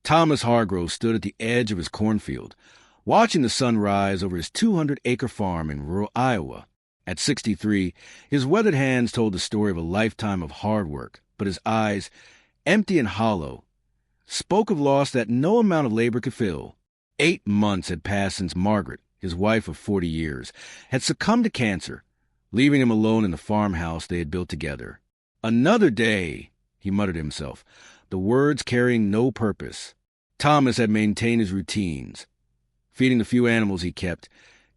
Thomas Hargrove stood at the edge of his cornfield, watching the sun rise over his 200-acre farm in rural Iowa. At 63, his weathered hands told the story of a lifetime of hard work, but his eyes, empty and hollow, spoke of loss that no amount of labor could fill. 8 months had passed since Margaret, his wife of 40 years, had succumbed to cancer, leaving him alone in the farmhouse they had built together. "Another day," he muttered to himself, the words carrying no purpose. Thomas had maintained his routines, feeding the few animals he kept,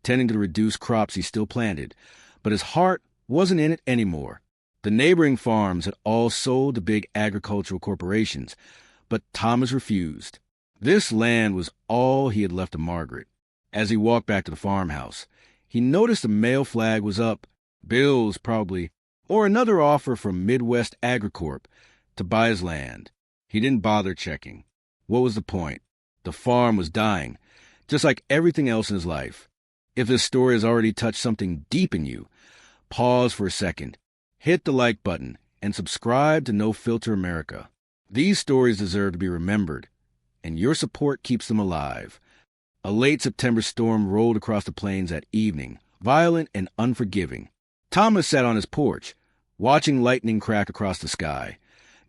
tending to the reduced crops he still planted, but his heart wasn't in it anymore. The neighboring farms had all sold to big agricultural corporations, but Thomas refused. This land was all he had left to Margaret. As he walked back to the farmhouse, he noticed the mail flag was up, bills probably, or another offer from Midwest AgriCorp to buy his land. He didn't bother checking. What was the point? The farm was dying, just like everything else in his life. If this story has already touched something deep in you, pause for a second, hit the like button, and subscribe to No Filter America. These stories deserve to be remembered, and your support keeps them alive. A late September storm rolled across the plains that evening, violent and unforgiving. Thomas sat on his porch, watching lightning crack across the sky,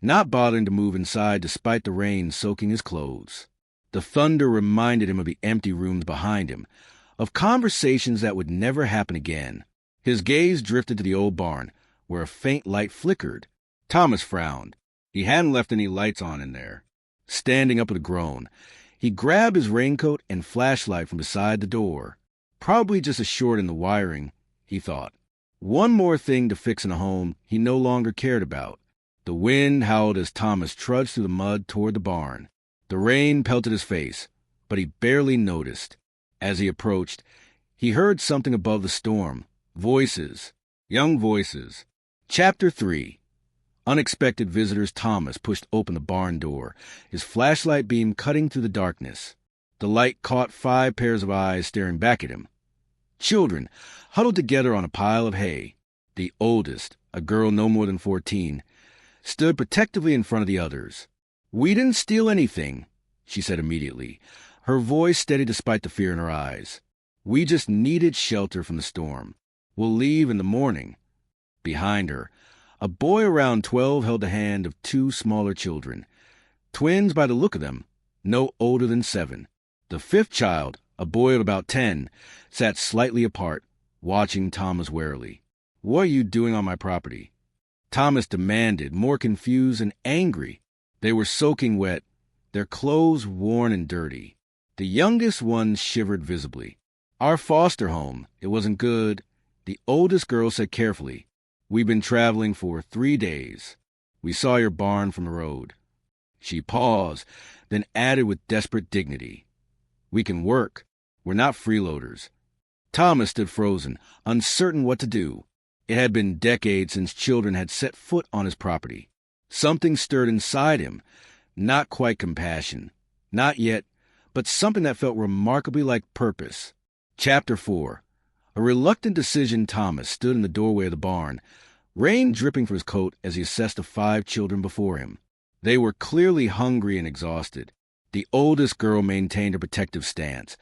not bothering to move inside despite the rain soaking his clothes. The thunder reminded him of the empty rooms behind him, of conversations that would never happen again. His gaze drifted to the old barn, where a faint light flickered. Thomas frowned. He hadn't left any lights on in there. Standing up with a groan, he grabbed his raincoat and flashlight from beside the door. Probably just a short in the wiring, he thought. One more thing to fix in a home he no longer cared about. The wind howled as Thomas trudged through the mud toward the barn. The rain pelted his face, but he barely noticed. As he approached, he heard something above the storm. Voices. Young voices. Chapter 3. Unexpected visitors. Thomas pushed open the barn door, his flashlight beam cutting through the darkness. The light caught 5 pairs of eyes staring back at him. Children, huddled together on a pile of hay. The oldest, a girl no more than 14, stood protectively in front of the others. "We didn't steal anything," she said immediately, her voice steady despite the fear in her eyes. "We just needed shelter from the storm. We'll leave in the morning." Behind her, a boy around 12 held the hand of 2 smaller children, twins by the look of them, no older than 7. The 5th child, a boy of about 10, sat slightly apart, watching Thomas warily. "What are you doing on my property?" Thomas demanded, more confused and angry. They were soaking wet, their clothes worn and dirty. The youngest one shivered visibly. "Our foster home. It wasn't good." The oldest girl said carefully, "We've been traveling for 3 days. We saw your barn from the road." She paused, then added with desperate dignity, "We can work. We're not freeloaders." Thomas stood frozen, uncertain what to do. It had been decades since children had set foot on his property. Something stirred inside him, not quite compassion, not yet, but something that felt remarkably like purpose. Chapter 4. A reluctant decision. Thomas stood in the doorway of the barn, rain dripping from his coat as he assessed the 5 children before him. They were clearly hungry and exhausted. The oldest girl maintained a protective stance,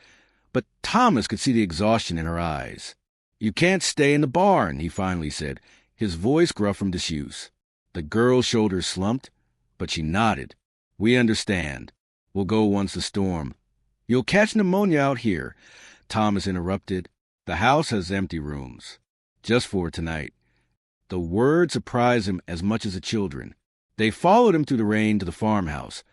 but Thomas could see the exhaustion in her eyes. "You can't stay in the barn," he finally said, his voice gruff from disuse. The girl's shoulders slumped, but she nodded. "We understand. We'll go once the storm." "You'll catch pneumonia out here," Thomas interrupted. "The house has empty rooms. Just for tonight." The word surprised him as much as the children. They followed him through the rain to the farmhouse,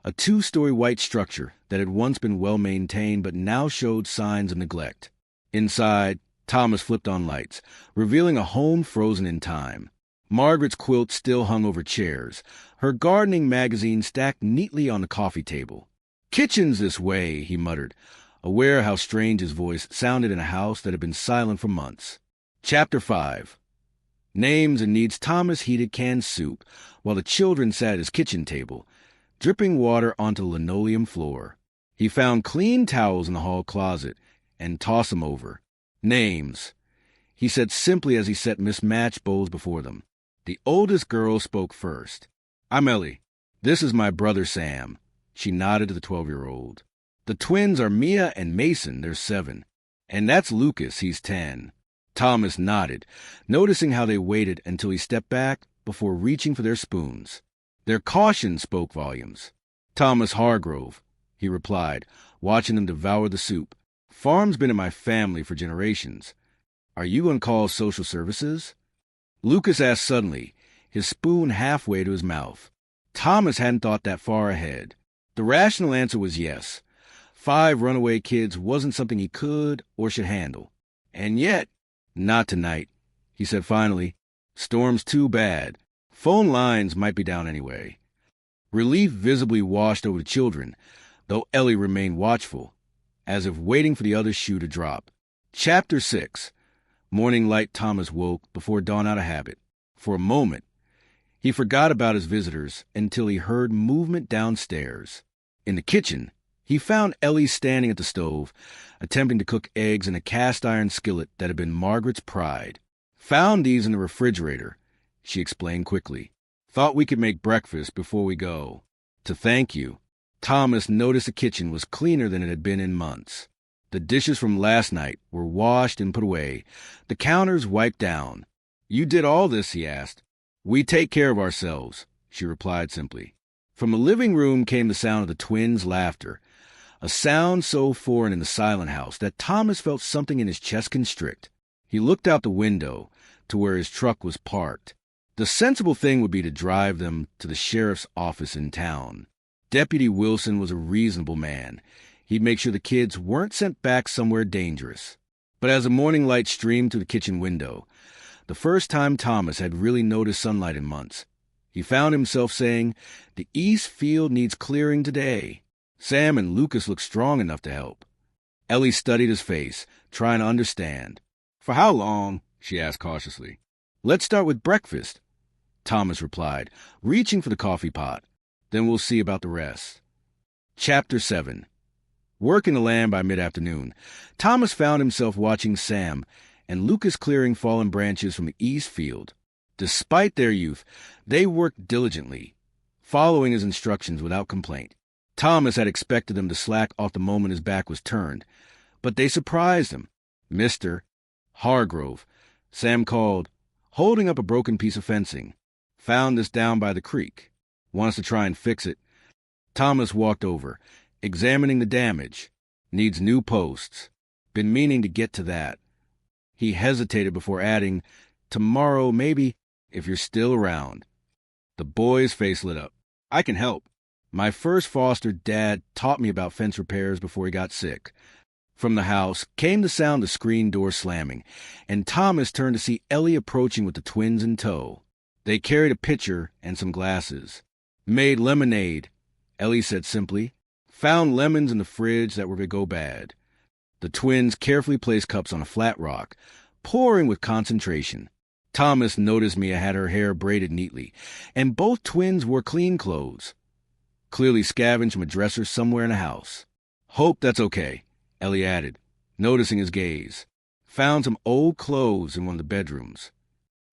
a 2-story white structure that had once been well-maintained but now showed signs of neglect. Inside, Thomas flipped on lights, revealing a home frozen in time. Margaret's quilt still hung over chairs, her gardening magazine stacked neatly on the coffee table. "Kitchen's this way," he muttered, aware how strange his voice sounded in a house that had been silent for months. Chapter 5. Names and needs. Thomas heated canned soup while the children sat at his kitchen table, dripping water onto the linoleum floor. He found clean towels in the hall closet and tossed them over. "Names," he said simply as he set mismatched bowls before them. The oldest girl spoke first. "I'm Ellie. This is my brother Sam. She nodded to the 12-year-old. The twins are Mia and Mason, they're 7. And that's Lucas, he's 10. Thomas nodded, noticing how they waited until he stepped back before reaching for their spoons. Their caution spoke volumes. Thomas Hargrove, he replied, watching them devour the soup. Farm's been in my family for generations. Are you on call social services? Lucas asked suddenly, his spoon halfway to his mouth. Thomas hadn't thought that far ahead. The rational answer was yes. 5 runaway kids wasn't something he could or should handle. And yet, not tonight, he said finally. Storm's too bad. Phone lines might be down anyway. Relief visibly washed over the children, though Ellie remained watchful, as if waiting for the other shoe to drop. Chapter 6. Morning light. Thomas woke before dawn out of habit. For a moment, he forgot about his visitors until he heard movement downstairs. In the kitchen, he found Ellie standing at the stove, attempting to cook eggs in a cast-iron skillet that had been Margaret's pride. Found these in the refrigerator, she explained quickly. Thought we could make breakfast before we go. To thank you. Thomas noticed the kitchen was cleaner than it had been in months. The dishes from last night were washed and put away, the counters wiped down. You did all this, he asked. We take care of ourselves, she replied simply. From the living room came the sound of the twins' laughter, a sound so foreign in the silent house that Thomas felt something in his chest constrict. He looked out the window to where his truck was parked. The sensible thing would be to drive them to the sheriff's office in town. Deputy Wilson was a reasonable man. He'd make sure the kids weren't sent back somewhere dangerous. But as the morning light streamed through the kitchen window, the first time Thomas had really noticed sunlight in months, he found himself saying, the east field needs clearing today. Sam and Lucas looked strong enough to help. Ellie studied his face, trying to understand. For how long? She asked cautiously. Let's start with breakfast, Thomas replied, reaching for the coffee pot. Then we'll see about the rest. Chapter 7. Working the land by mid-afternoon, Thomas found himself watching Sam and Lucas clearing fallen branches from the east field. Despite their youth, they worked diligently, following his instructions without complaint. Thomas had expected them to slack off the moment his back was turned, but they surprised him. Mr. Hargrove, Sam called, holding up a broken piece of fencing. Found this down by the creek. Wants to try and fix it. Thomas walked over, examining the damage. Needs new posts. Been meaning to get to that. He hesitated before adding, tomorrow maybe, if you're still around. The boy's face lit up. I can help. My first foster dad taught me about fence repairs before he got sick. From the house came the sound of screen door slamming, and Thomas turned to see Ellie approaching with the twins in tow. They carried a pitcher and some glasses. Made lemonade, Ellie said simply. Found lemons in the fridge that were going to go bad. The twins carefully placed cups on a flat rock, pouring with concentration. Thomas noticed Mia had her hair braided neatly, and both twins wore clean clothes. Clearly scavenged from a dresser somewhere in the house. Hope that's okay, Ellie added, noticing his gaze. Found some old clothes in one of the bedrooms.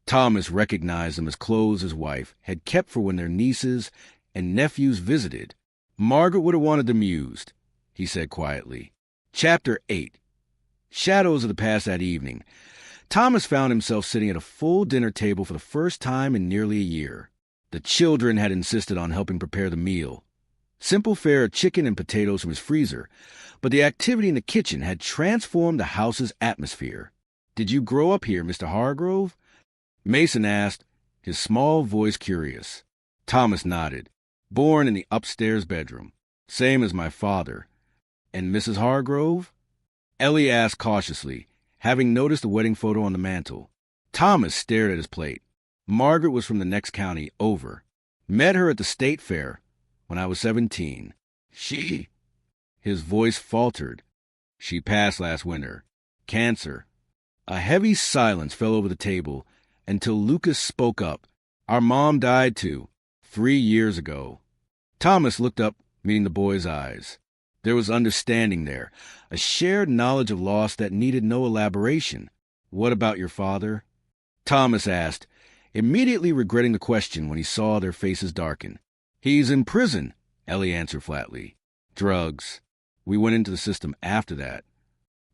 Thomas recognized them as clothes his wife had kept for when their nieces and nephews visited. Margaret would have wanted them used, he said quietly. Chapter 8. Shadows of the past that evening. Thomas found himself sitting at a full dinner table for the first time in nearly a year. The children had insisted on helping prepare the meal. Simple fare of chicken and potatoes from his freezer, but the activity in the kitchen had transformed the house's atmosphere. Did you grow up here, Mr. Hargrove? Mason asked, his small voice curious. Thomas nodded. Born in the upstairs bedroom. Same as my father. And Mrs. Hargrove? Ellie asked cautiously, having noticed the wedding photo on the mantel. Thomas stared at his plate. Margaret was from the next county over. Met her at the state fair when I was 17. She... His voice faltered. She passed last winter. Cancer. A heavy silence fell over the table until Lucas spoke up. Our mom died too, 3 years ago. Thomas looked up, meeting the boy's eyes. There was understanding there, a shared knowledge of loss that needed no elaboration. What about your father? Thomas asked, immediately regretting the question when he saw their faces darken. He's in prison, Ellie answered flatly. Drugs. We went into the system after that.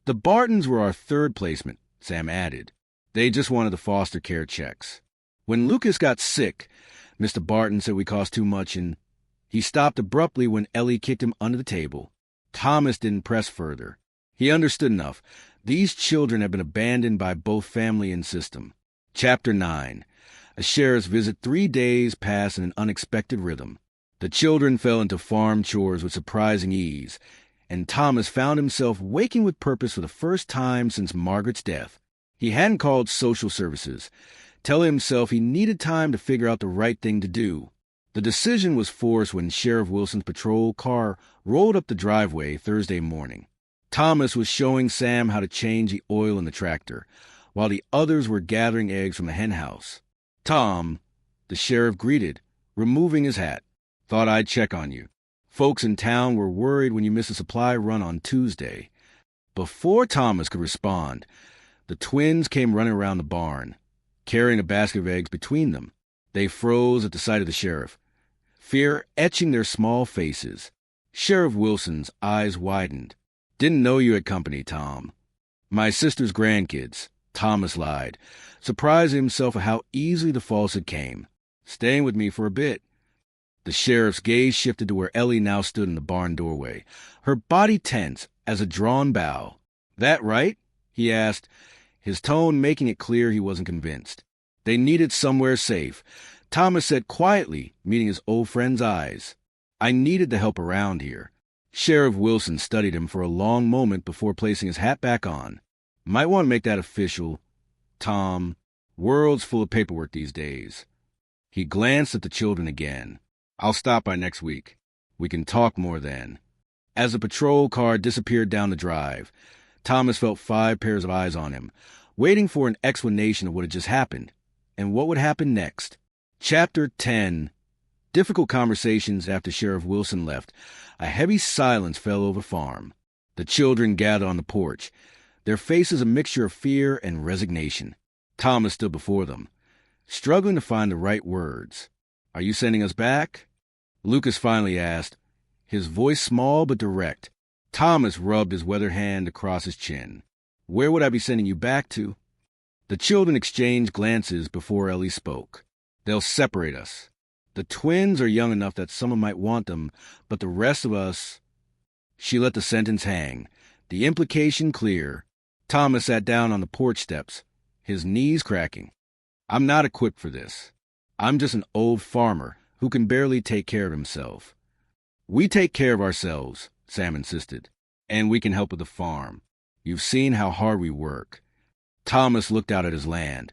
The Bartons were our third placement, Sam added. They just wanted the foster care checks. When Lucas got sick, Mr. Barton said we cost too much and he stopped abruptly when Ellie kicked him under the table. Thomas didn't press further. He understood enough. These children had been abandoned by both family and system. Chapter 9. A sheriff's visit 3 days passed in an unexpected rhythm. The children fell into farm chores with surprising ease, and Thomas found himself waking with purpose for the first time since Margaret's death. He hadn't called social services, telling himself he needed time to figure out the right thing to do. The decision was forced when Sheriff Wilson's patrol car rolled up the driveway Thursday morning. Thomas was showing Sam how to change the oil in the tractor, while the others were gathering eggs from the hen house. Tom, the sheriff greeted, removing his hat. Thought I'd check on you. Folks in town were worried when you missed a supply run on Tuesday. Before Thomas could respond, the twins came running around the barn, carrying a basket of eggs between them. They froze at the sight of the sheriff, fear etching their small faces. Sheriff Wilson's eyes widened. Didn't know you had company, Tom. My sister's grandkids, Thomas lied, surprising himself at how easily the falsehood came. Staying with me for a bit. The sheriff's gaze shifted to where Ellie now stood in the barn doorway, her body tense as a drawn bow. That right? He asked, his tone making it clear he wasn't convinced. They needed somewhere safe. Thomas said quietly, meeting his old friend's eyes. I needed the help around here. Sheriff Wilson studied him for a long moment before placing his hat back on. Might want to make that official. Tom, world's full of paperwork these days. He glanced at the children again. I'll stop by next week. We can talk more then. As the patrol car disappeared down the drive, Thomas felt 5 pairs of eyes on him, waiting for an explanation of what had just happened, and what would happen next. Chapter 10. Difficult conversations after Sheriff Wilson left. A heavy silence fell over the farm. The children gathered on the porch, their faces a mixture of fear and resignation. Thomas stood before them, struggling to find the right words. Are you sending us back? Lucas finally asked, his voice small but direct. Thomas rubbed his weathered hand across his chin. Where would I be sending you back to? The children exchanged glances before Ellie spoke. They'll separate us. The twins are young enough that someone might want them, but the rest of us... She let the sentence hang, the implication clear. Thomas sat down on the porch steps, his knees cracking. I'm not equipped for this. I'm just an old farmer who can barely take care of himself. We take care of ourselves, Sam insisted, and we can help with the farm. You've seen how hard we work. Thomas looked out at his land,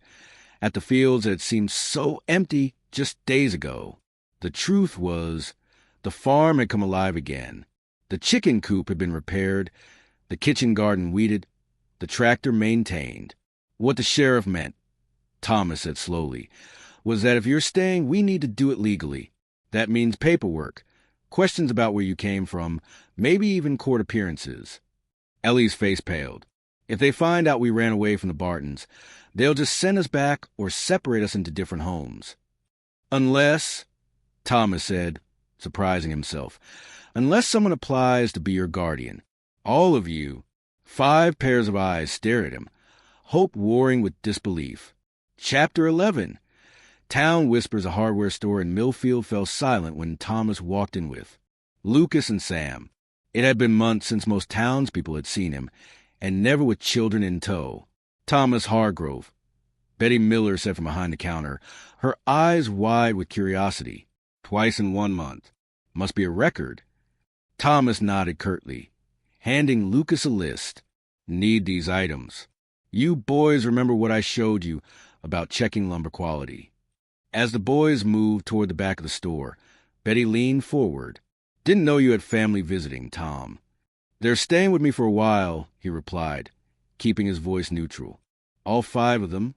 at the fields that had seemed so empty just days ago. The truth was, the farm had come alive again. The chicken coop had been repaired, the kitchen garden weeded, the tractor maintained. What the sheriff meant, Thomas said slowly, was that if you're staying, we need to do it legally. That means paperwork, questions about where you came from, maybe even court appearances. Ellie's face paled. If they find out we ran away from the Bartons, they'll just send us back or separate us into different homes. Unless, Thomas said, surprising himself, unless someone applies to be your guardian. All of you. 5 pairs of eyes stared at him, hope warring with disbelief. Chapter 11. Town Whispers, a hardware store in Millfield, fell silent when Thomas walked in with Lucas and Sam. It had been months since most townspeople had seen him, and never with children in tow. Thomas Hargrove, Betty Miller said from behind the counter, her eyes wide with curiosity. Twice in 1 month. Must be a record. Thomas nodded curtly, handing Lucas a list. Need these items. You boys remember what I showed you about checking lumber quality. As the boys moved toward the back of the store, Betty leaned forward. Didn't know you had family visiting, Tom. They're staying with me for a while, he replied, keeping his voice neutral. All 5 of them?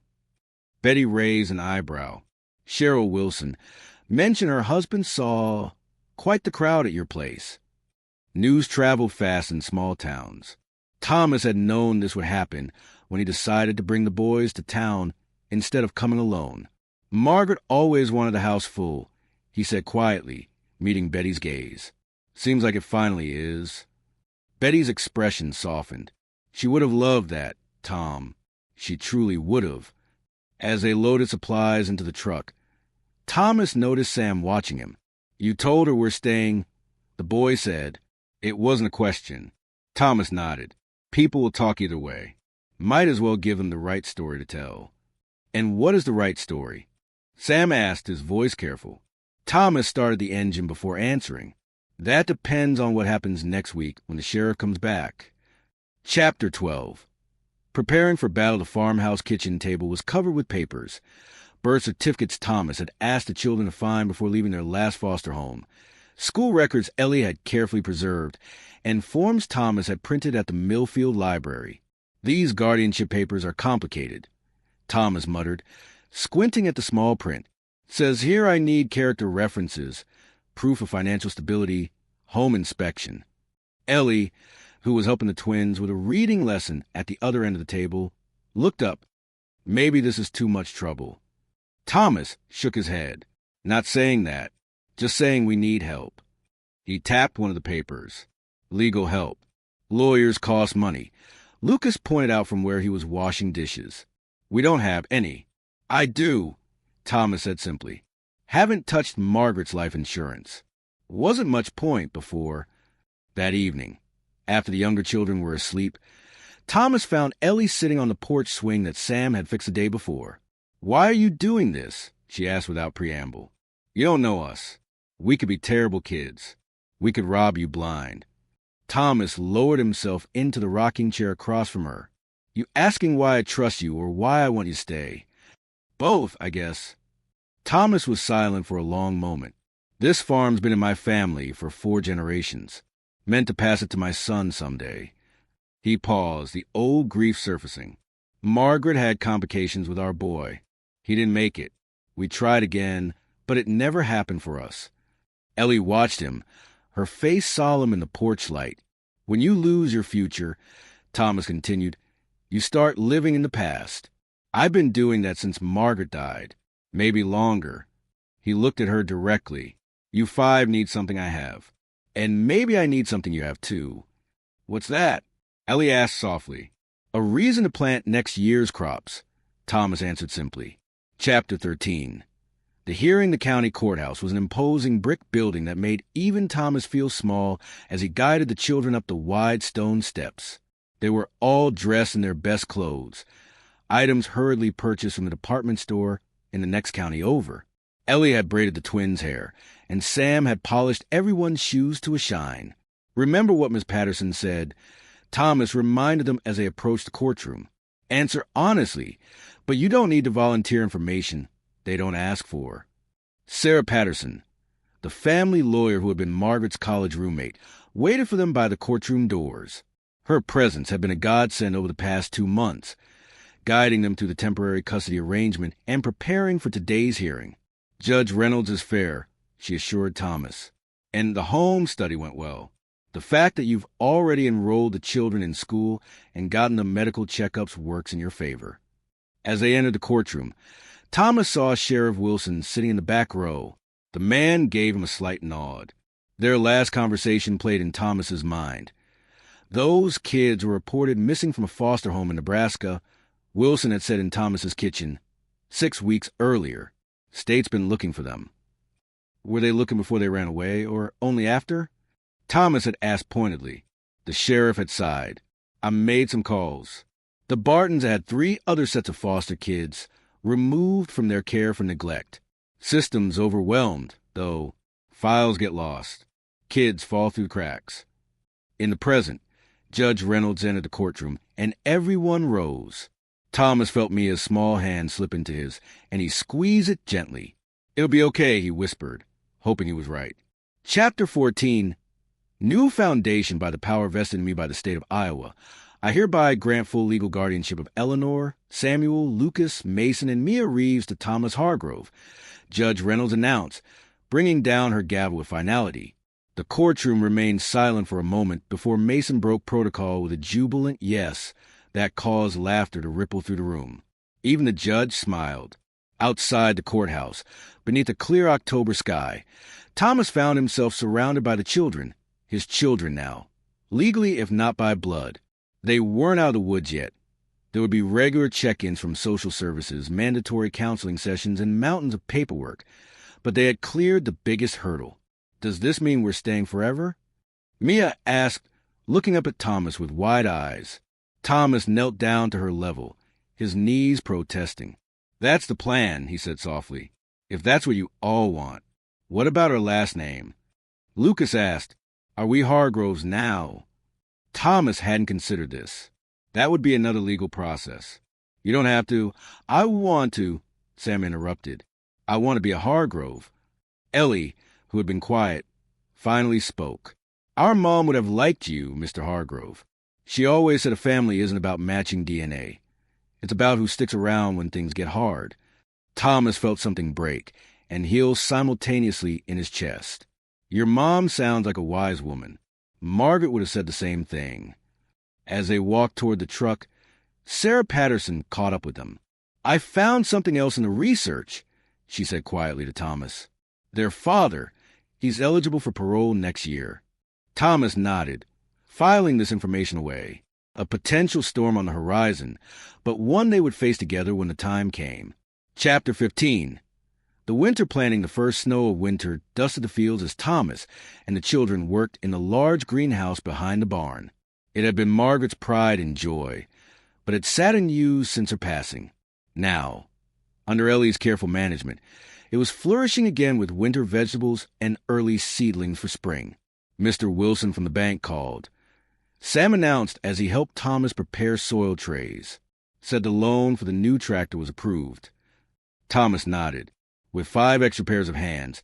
Betty raised an eyebrow. Cheryl Wilson mentioned her husband saw quite the crowd at your place. News traveled fast in small towns. Thomas had known this would happen when he decided to bring the boys to town instead of coming alone. Margaret always wanted the house full, he said quietly, meeting Betty's gaze. Seems like it finally is. Betty's expression softened. She would have loved that, Tom. She truly would have. As they loaded supplies into the truck, Thomas noticed Sam watching him. "You told her we're staying," the boy said. It wasn't a question. Thomas nodded. "People will talk either way. Might as well give them the right story to tell." "And what is the right story?" Sam asked, his voice careful. Thomas started the engine before answering. "That depends on what happens next week when the sheriff comes back." Chapter 12. Preparing for battle, the farmhouse kitchen table was covered with papers. Birth certificates Thomas had asked the children to find before leaving their last foster home. School records Ellie had carefully preserved, and forms Thomas had printed at the Millfield Library. "These guardianship papers are complicated," Thomas muttered, squinting at the small print. "Says here I need character references, proof of financial stability, home inspection." Ellie, who was helping the twins with a reading lesson at the other end of the table, looked up. "Maybe this is too much trouble." Thomas shook his head. "Not saying that. Just saying we need help." He tapped one of the papers. "Legal help. Lawyers cost money." Lucas pointed out from where he was washing dishes. "We don't have any." "I do," Thomas said simply. "Haven't touched Margaret's life insurance." Wasn't much point before. That evening, after the younger children were asleep, Thomas found Ellie sitting on the porch swing that Sam had fixed the day before. "Why are you doing this?" she asked without preamble. "You don't know us. We could be terrible kids. We could rob you blind." Thomas lowered himself into the rocking chair across from her. "You asking why I trust you or why I want you to stay?" "Both, I guess." Thomas was silent for a long moment. "This farm's been in my family for 4 generations. Meant to pass it to my son someday." He paused, the old grief surfacing. "Margaret had complications with our boy. He didn't make it. We tried again, but it never happened for us." Ellie watched him, her face solemn in the porch light. "When you lose your future," Thomas continued, "you start living in the past. I've been doing that since Margaret died, maybe longer." He looked at her directly. "You 5 need something I have. And maybe I need something you have too." "What's that?" Ellie asked softly. "A reason to plant next year's crops," Thomas answered simply. Chapter 13. The hearing the county courthouse was an imposing brick building that made even Thomas feel small as he guided the children up the wide stone steps. They were all dressed in their best clothes, items hurriedly purchased from the department store in the next county over. Ellie had braided the twins' hair, and Sam had polished everyone's shoes to a shine. "Remember what Miss Patterson said," Thomas reminded them as they approached the courtroom. "Answer honestly, but you don't need to volunteer information they don't ask for." Sarah Patterson, the family lawyer who had been Margaret's college roommate, waited for them by the courtroom doors. Her presence had been a godsend over the past 2 months, guiding them through the temporary custody arrangement and preparing for today's hearing. "Judge Reynolds is fair," she assured Thomas. "And the home study went well. The fact that you've already enrolled the children in school and gotten them medical checkups works in your favor." As they entered the courtroom, Thomas saw Sheriff Wilson sitting in the back row. The man gave him a slight nod. Their last conversation played in Thomas's mind. Those kids were reported missing from a foster home in Nebraska, Wilson had said in Thomas's kitchen, 6 weeks earlier. State's been looking for them. Were they looking before they ran away, or only after? Thomas had asked pointedly. The sheriff had sighed. "I made some calls. The Bartons had 3 other sets of foster kids removed from their care for neglect. Systems overwhelmed, though. Files get lost. Kids fall through cracks." In the present, Judge Reynolds entered the courtroom, and everyone rose. Thomas felt Mia's small hand slip into his, and he squeezed it gently. "It'll be okay," he whispered, hoping he was right. Chapter 14. New foundation by the power vested in me by the state of Iowa. I hereby grant full legal guardianship of Eleanor, Samuel, Lucas, Mason, and Mia Reeves to Thomas Hargrove, Judge Reynolds announced, bringing down her gavel with finality. The courtroom remained silent for a moment before Mason broke protocol with a jubilant yes that caused laughter to ripple through the room. Even the judge smiled. Outside the courthouse, beneath a clear October sky, Thomas found himself surrounded by the children, his children now, legally if not by blood. They weren't out of the woods yet. There would be regular check-ins from social services, mandatory counseling sessions, and mountains of paperwork. But they had cleared the biggest hurdle. Does this mean we're staying forever? Mia asked, looking up at Thomas with wide eyes. Thomas knelt down to her level, his knees protesting. That's the plan, he said softly. If that's what you all want. What about our last name? Lucas asked, are we Hargroves now? Thomas hadn't considered this. That would be another legal process. You don't have to. I want to, Sam interrupted. I want to be a Hargrove. Ellie, who had been quiet, finally spoke. Our mom would have liked you, Mr. Hargrove. She always said a family isn't about matching DNA. It's about who sticks around when things get hard. Thomas felt something break and heal simultaneously in his chest. Your mom sounds like a wise woman. Margaret would have said the same thing. As they walked toward the truck, Sarah Patterson caught up with them. I found something else in the research, she said quietly to Thomas. Their father, he's eligible for parole next year. Thomas nodded, filing this information away. A potential storm on the horizon, but one they would face together when the time came. Chapter 15. The winter planting the first snow of winter dusted the fields as Thomas and the children worked in the large greenhouse behind the barn. It had been Margaret's pride and joy, but had sat unused since her passing. Now, under Ellie's careful management, it was flourishing again with winter vegetables and early seedlings for spring. Mr. Wilson from the bank called. Sam announced as he helped Thomas prepare soil trays. Said the loan for the new tractor was approved. Thomas nodded. With 5 extra pairs of hands,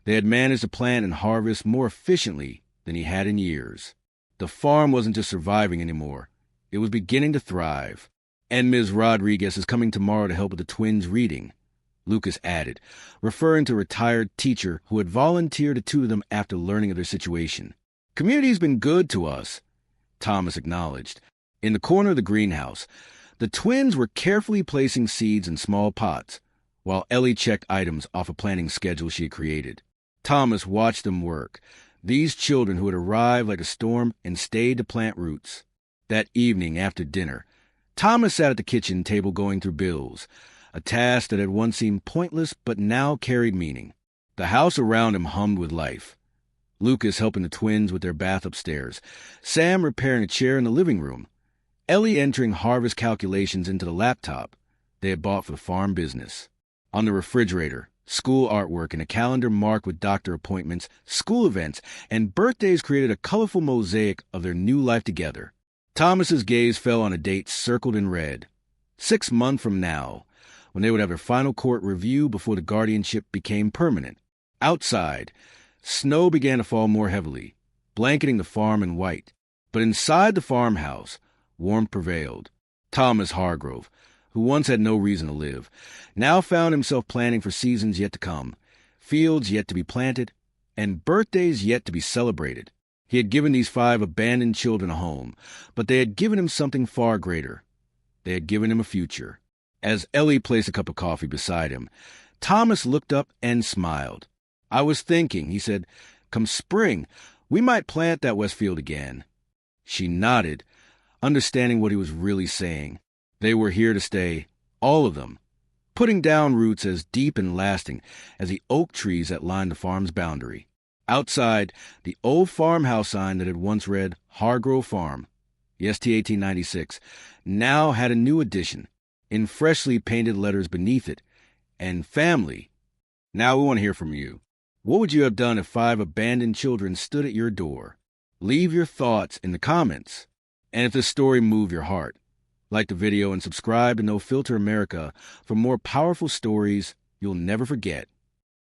they had managed to plant and harvest more efficiently than he had in years. The farm wasn't just surviving anymore. It was beginning to thrive. And Ms. Rodriguez is coming tomorrow to help with the twins' reading, Lucas added, referring to a retired teacher who had volunteered to tutor them after learning of their situation. Community's been good to us, Thomas acknowledged. In the corner of the greenhouse, the twins were carefully placing seeds in small pots, while Ellie checked items off a planting schedule she had created. Thomas watched them work, these children who had arrived like a storm and stayed to plant roots. That evening, after dinner, Thomas sat at the kitchen table going through bills, a task that had once seemed pointless but now carried meaning. The house around him hummed with life. Lucas helping the twins with their bath upstairs, Sam repairing a chair in the living room, Ellie entering harvest calculations into the laptop they had bought for the farm business. On the refrigerator, school artwork and a calendar marked with doctor appointments, school events, and birthdays created a colorful mosaic of their new life together. Thomas's gaze fell on a date circled in red. 6 months from now, when they would have their final court review before the guardianship became permanent. Outside, snow began to fall more heavily, blanketing the farm in white. But inside the farmhouse, warmth prevailed. Thomas Hargrove, who once had no reason to live, now found himself planning for seasons yet to come, fields yet to be planted, and birthdays yet to be celebrated. He had given these 5 abandoned children a home, but they had given him something far greater. They had given him a future. As Ellie placed a cup of coffee beside him, Thomas looked up and smiled. I was thinking, he said, come spring, we might plant that west field again. She nodded, understanding what he was really saying. They were here to stay, all of them, putting down roots as deep and lasting as the oak trees that lined the farm's boundary. Outside, the old farmhouse sign that had once read Hargrove Farm, EST 1896, now had a new addition, in freshly painted letters beneath it, and family. Now we want to hear from you. What would you have done if 5 abandoned children stood at your door? Leave your thoughts in the comments. And if this story moved your heart, like the video and subscribe to No Filter America for more powerful stories you'll never forget.